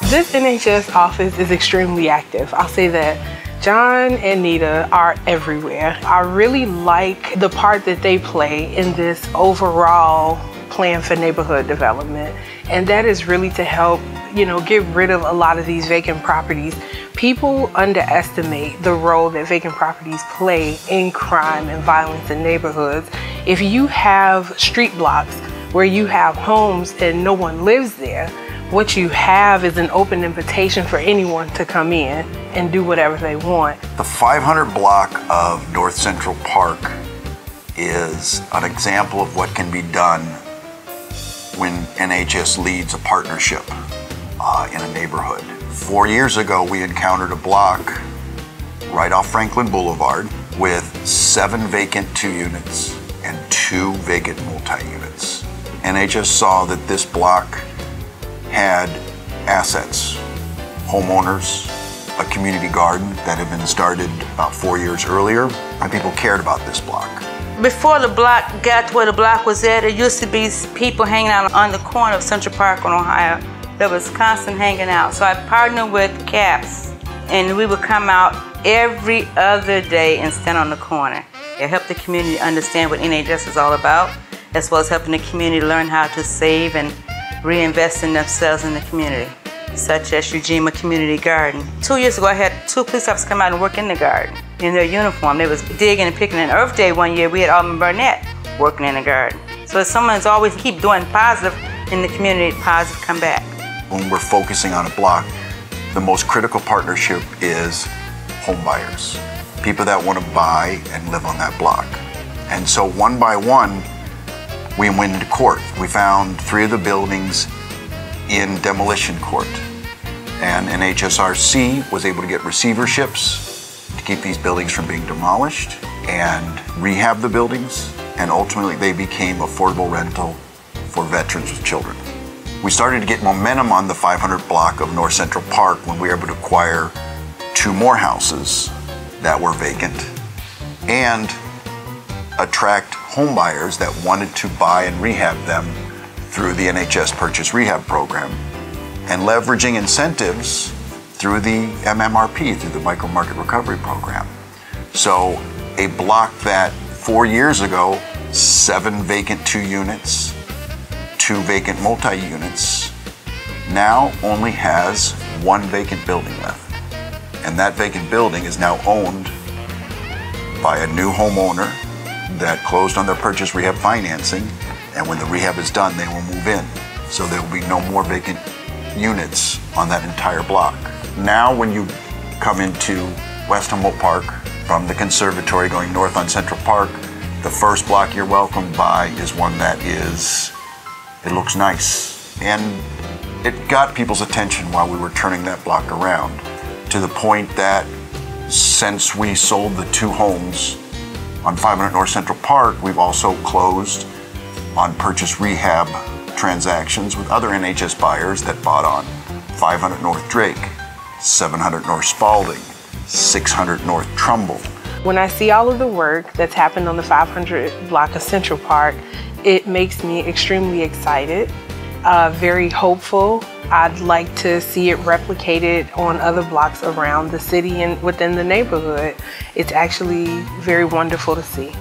This NHS office is extremely active. I'll say that. John and Nita are everywhere. I really like the part that they play in this overall plan for neighborhood development. And that is really to help, get rid of a lot of these vacant properties. People underestimate the role that vacant properties play in crime and violence in neighborhoods. If you have street blocks where you have homes and no one lives there, what you have is an open invitation for anyone to come in and do whatever they want. The 500 block of North Central Park is an example of what can be done when NHS leads a partnership in a neighborhood. 4 years ago, we encountered a block right off Franklin Boulevard with 7 vacant 2 units and 2 vacant multi-units. NHS saw that this block had assets, homeowners, a community garden that had been started about 4 years earlier, and people cared about this block. Before the block got to where the block was at, there used to be people hanging out on the corner of Central Park on Ohio that was constant hanging out. So I partnered with CAPS, and we would come out every other day and stand on the corner. It helped the community understand what NHS is all about, as well as helping the community learn how to save and reinvest in themselves in the community, such as Ujima Community Garden. 2 years ago, I had 2 police officers come out and work in the garden in their uniform. They was digging and picking. And Earth Day one year, we had Alvin Burnett working in the garden. So someone's always keep doing positive in the community, positive come back. When we're focusing on a block, the most critical partnership is home buyers, people that want to buy and live on that block. And so one by one, we went into court. We found 3 of the buildings in demolition court. And NHSRC was able to get receiverships to keep these buildings from being demolished and rehab the buildings. And ultimately, they became affordable rental for veterans with children. We started to get momentum on the 500 block of North Central Park when we were able to acquire 2 more houses that were vacant and attract home buyers that wanted to buy and rehab them through the NHS Purchase Rehab Program, and leveraging incentives through the MMRP, through the Micro Market Recovery Program. So a block that 4 years ago, 7 vacant 2 units, 2 vacant multi-units, now only has 1 vacant building left. And that vacant building is now owned by a new homeowner that closed on their purchase rehab financing, and when the rehab is done, they will move in. So there will be no more vacant units on that entire block. Now when you come into West Humboldt Park from the conservatory going north on Central Park, the first block you're welcomed by is one that it looks nice. And it got people's attention while we were turning that block around, to the point that since we sold the 2 homes on 500 North Central Park, we've also closed on purchase rehab transactions with other NHS buyers that bought on 500 North Drake, 700 North Spalding, 600 North Trumbull. When I see all of the work that's happened on the 500 block of Central Park, it makes me extremely excited, very hopeful. I'd like to see it replicated on other blocks around the city and within the neighborhood. It's actually very wonderful to see.